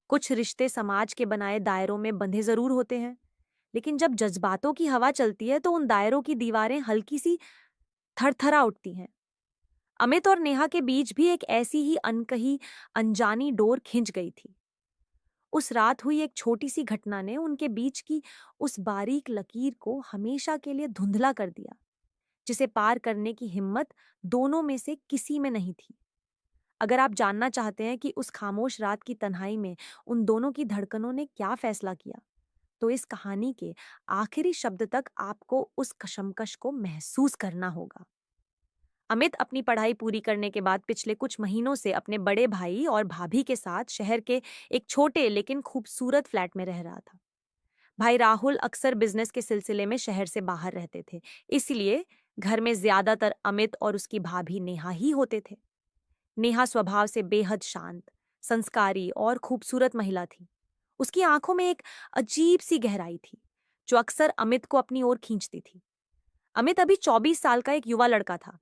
कुछ रिश्ते समाज के बनाए दायरों में बंधे जरूर होते हैं, लेकिन जब जज्बातों की हवा चलती है तो उन दायरों की दीवारें हल्की सी थरथरा उठती हैं। अमित और नेहा के बीच भी एक ऐसी ही अनकही अनजानी डोर खिंच गई थी। उस रात हुई एक छोटी सी घटना ने उनके बीच की उस बारीक लकीर को हमेशा के लिए धुंधला कर दिया, जिसे पार करने की हिम्मत दोनों में से किसी में नहीं थी। अगर आप जानना चाहते हैं कि उस खामोश रात की तन्हाई में उन दोनों की धड़कनों ने क्या फैसला किया, तो इस कहानी के आखिरी शब्द तक आपको उस कशमकश को महसूस करना होगा। अमित अपनी पढ़ाई पूरी करने के बाद पिछले कुछ महीनों से अपने बड़े भाई और भाभी के साथ शहर के एक छोटे लेकिन खूबसूरत फ्लैट में रह रहा था। भाई राहुल अक्सर बिजनेस के सिलसिले में शहर से बाहर रहते थे, इसलिए घर में ज्यादातर अमित और उसकी भाभी नेहा ही होते थे। नेहा स्वभाव से बेहद शांत, संस्कारी और खूबसूरत महिला थी। उसकी आंखों में एक अजीब सी गहराई थी, जो अक्सर अमित को अपनी ओर खींचती थी। अमित अभी 24 साल का एक युवा लड़का था,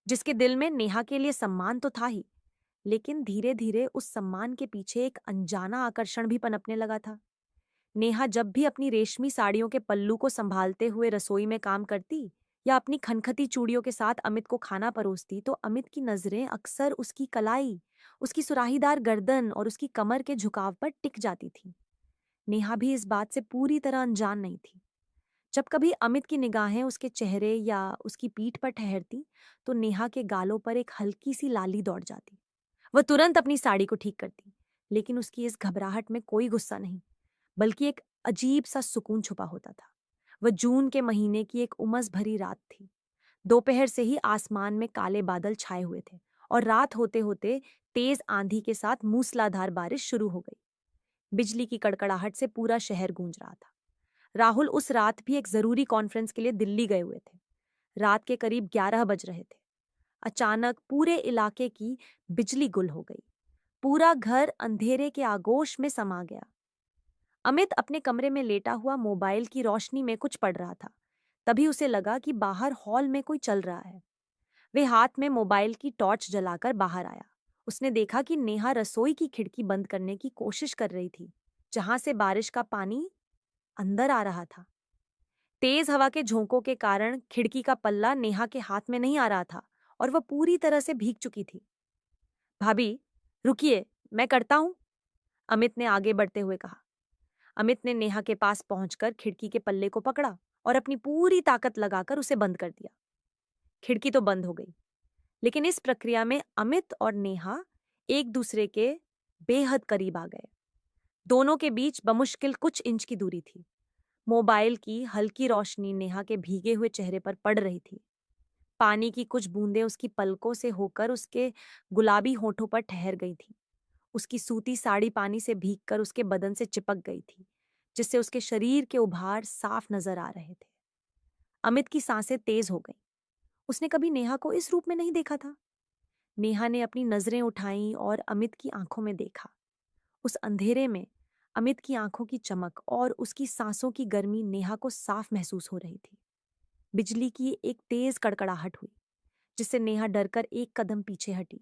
जिसके दिल में नेहा के लिए सम्मान तो था ही, लेकिन धीरे धीरे उस सम्मान के पीछे एक अनजाना आकर्षण भी पनपने लगा था। नेहा जब भी अपनी रेशमी साड़ियों के पल्लू को संभालते हुए रसोई में काम करती या अपनी खनखती चूड़ियों के साथ अमित को खाना परोसती, तो अमित की नजरें अक्सर उसकी कलाई, उसकी सुराहीदार गर्दन और उसकी कमर के झुकाव पर टिक जाती थी। नेहा भी इस बात से पूरी तरह अनजान नहीं थी। जब कभी अमित की निगाहें उसके चेहरे या उसकी पीठ पर ठहरती, तो नेहा के गालों पर एक हल्की सी लाली दौड़ जाती। वह तुरंत अपनी साड़ी को ठीक करती, लेकिन उसकी इस घबराहट में कोई गुस्सा नहीं, बल्कि एक अजीब सा सुकून छुपा होता था। वह जून के महीने की एक उमस भरी रात थी। दोपहर से ही आसमान में काले बादल छाए हुए थे और रात होते होते तेज आंधी के साथ मूसलाधार बारिश शुरू हो गई। बिजली की कड़कड़ाहट से पूरा शहर गूंज रहा था। राहुल उस रात भी एक जरूरी कॉन्फ्रेंस के लिए दिल्ली गए हुए थे। रात के करीब 11 बज रहे थे। अचानक पूरे इलाके की बिजली गुल हो गई। पूरा घर अंधेरे के आगोश में समा गया। अमित अपने कमरे में लेटा हुआ मोबाइल की रोशनी में कुछ पढ़ रहा था। तभी उसे लगा कि बाहर हॉल में कोई चल रहा है। वे हाथ में मोबाइल की टॉर्च जलाकर बाहर आया। उसने देखा कि नेहा रसोई की खिड़की बंद करने की कोशिश कर रही थी, जहां से बारिश का पानी अंदर आ रहा था। तेज हवा के झोंकों के कारण खिड़की का पल्ला नेहा के हाथ में नहीं आ रहा था और वह पूरी तरह से भीग चुकी थी। भाभी, रुकिए, मैं करता हूं, अमित ने आगे बढ़ते हुए कहा। अमित ने नेहा के पास पहुंचकर खिड़की के पल्ले को पकड़ा और अपनी पूरी ताकत लगाकर उसे बंद कर दिया। खिड़की तो बंद हो गई, लेकिन इस प्रक्रिया में अमित और नेहा एक दूसरे के बेहद करीब आ गए। दोनों के बीच बमुश्किल कुछ इंच की दूरी थी। मोबाइल की हल्की रोशनी नेहा के भीगे हुए चेहरे पर पड़ रही थी। पानी की कुछ बूंदें उसकी पलकों से होकर उसके गुलाबी होठों पर ठहर गई थी। उसकी सूती साड़ी पानी से भीगकर उसके बदन से चिपक गई थी, जिससे उसके शरीर के उभार साफ नजर आ रहे थे। अमित की सांसें तेज हो गईं। उसने कभी नेहा को इस रूप में नहीं देखा था। नेहा ने अपनी नजरें उठाईं और अमित की आंखों में देखा। उस अंधेरे में अमित की आंखों की चमक और उसकी सांसों की गर्मी नेहा को साफ महसूस हो रही थी। बिजली की एक तेज कड़कड़ाहट हुई, जिससे नेहा डरकर एक कदम पीछे हटी,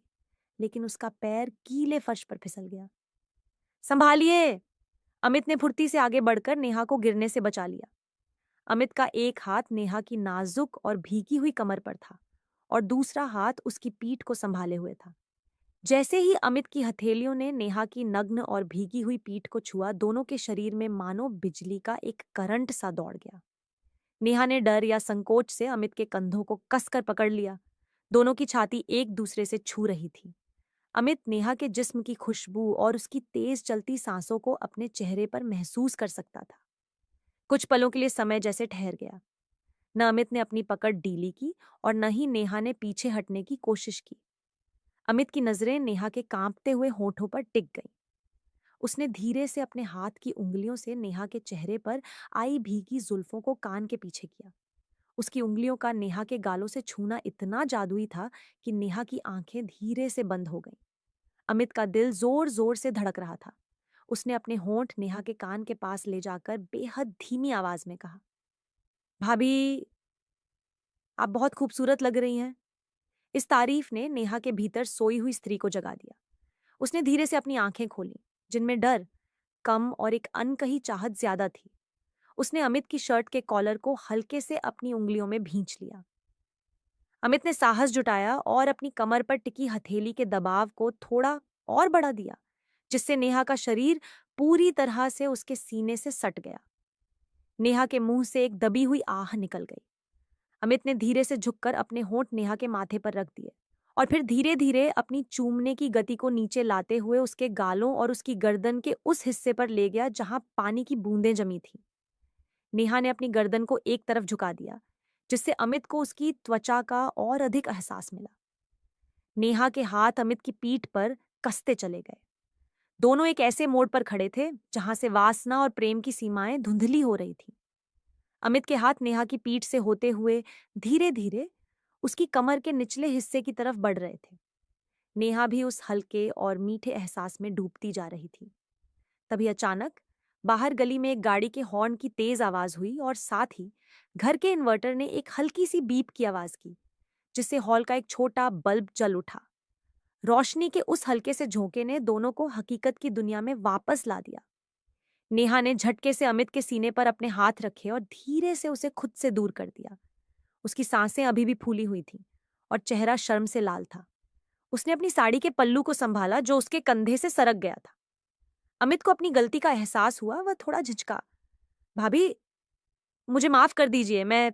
लेकिन उसका पैर गीले फर्श पर फिसल गया। संभालिए! अमित ने फुर्ती से आगे बढ़कर नेहा को गिरने से बचा लिया। अमित का एक हाथ नेहा की नाजुक और भीगी हुई कमर पर था और दूसरा हाथ उसकी पीठ को संभाले हुए था। जैसे ही अमित की हथेलियों ने नेहा की नग्न और भीगी हुई पीठ को छुआ, दोनों के शरीर में मानो बिजली का एक करंट सा दौड़ गया। नेहा ने डर या संकोच से अमित के कंधों को कसकर पकड़ लिया। दोनों की छाती एक दूसरे से छू रही थी। अमित नेहा के जिस्म की खुशबू और उसकी तेज चलती सांसों को अपने चेहरे पर महसूस कर सकता था। कुछ पलों के लिए समय जैसे ठहर गया। न अमित ने अपनी पकड़ ढीली की और न ही नेहा ने पीछे हटने की कोशिश की। अमित की नजरें नेहा के कांपते हुए होठों पर टिक गईं। उसने धीरे से अपने हाथ की उंगलियों से नेहा के चेहरे पर आई भीगी जुल्फों को कान के पीछे किया। उसकी उंगलियों का नेहा के गालों से छूना इतना जादुई था कि नेहा की आंखें धीरे से बंद हो गईं। अमित का दिल जोर जोर से धड़क रहा था। उसने अपने होंठ नेहा के कान के पास ले जाकर बेहद धीमी आवाज में कहा, भाभी, आप बहुत खूबसूरत लग रही हैं। इस तारीफ ने नेहा के भीतर सोई हुई स्त्री को जगा दिया। उसने धीरे से अपनी आंखें खोली, जिनमें डर, कम और एक अनकही चाहत ज्यादा थी। उसने अमित की शर्ट के कॉलर को हल्के से अपनी उंगलियों में भींच लिया। अमित ने साहस जुटाया और अपनी कमर पर टिकी हथेली के दबाव को थोड़ा और बढ़ा दिया, जिससे नेहा का शरीर पूरी तरह से उसके सीने से सट गया। नेहा के मुंह से एक दबी हुई आह निकल गई। अमित ने धीरे से झुककर अपने होंठ नेहा के माथे पर रख दिए और फिर धीरे धीरे अपनी चूमने की गति को नीचे लाते हुए उसके गालों और उसकी गर्दन के उस हिस्से पर ले गया जहां पानी की बूंदें जमी थीं। नेहा ने अपनी गर्दन को एक तरफ झुका दिया, जिससे अमित को उसकी त्वचा का और अधिक एहसास मिला। नेहा के हाथ अमित की पीठ पर कसते चले गए। दोनों एक ऐसे मोड़ पर खड़े थे जहां से वासना और प्रेम की सीमाएं धुंधली हो रही थीं। अमित के हाथ नेहा की पीठ से होते हुए धीरे धीरे उसकी कमर के निचले हिस्से की तरफ बढ़ रहे थे। नेहा भी उस हल्के और मीठे एहसास में डूबती जा रही थी। तभी अचानक बाहर गली में एक गाड़ी के हॉर्न की तेज आवाज हुई और साथ ही घर के इन्वर्टर ने एक हल्की सी बीप की आवाज की, जिससे हॉल का एक छोटा बल्ब जल उठा। रोशनी के उस हल्के से झोंके ने दोनों को हकीकत की दुनिया में वापस ला दिया। नेहा ने झटके से अमित के सीने पर अपने हाथ रखे और धीरे से उसे खुद से दूर कर दिया। उसकी सांसें अभी भी फूली हुई थीं और चेहरा शर्म से लाल था। उसने अपनी साड़ी के पल्लू को संभाला जो उसके कंधे से सरक गया था। अमित को अपनी गलती का एहसास हुआ। वह थोड़ा झिझका। भाभी, मुझे माफ कर दीजिए, मैं।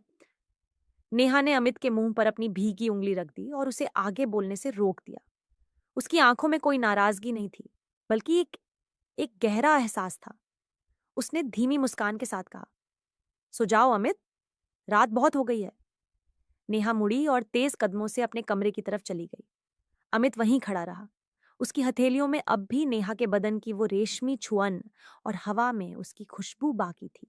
नेहा ने अमित के मुंह पर अपनी भीगी उंगली रख दी और उसे आगे बोलने से रोक दिया। उसकी आंखों में कोई नाराजगी नहीं थी, बल्कि एक गहरा एहसास था। उसने धीमी मुस्कान के साथ कहा, सो जाओ अमित, रात बहुत हो गई है। नेहा मुड़ी और तेज कदमों से अपने कमरे की तरफ चली गई। अमित वहीं खड़ा रहा। उसकी हथेलियों में अब भी नेहा के बदन की वो रेशमी छुअन और हवा में उसकी खुशबू बाकी थी।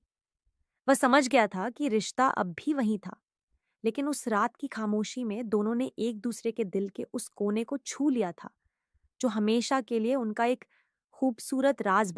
वह समझ गया था कि रिश्ता अब भी वहीं था, लेकिन उस रात की खामोशी में दोनों ने एक दूसरे के दिल के उस कोने को छू लिया था जो हमेशा के लिए उनका एक खूबसूरत राज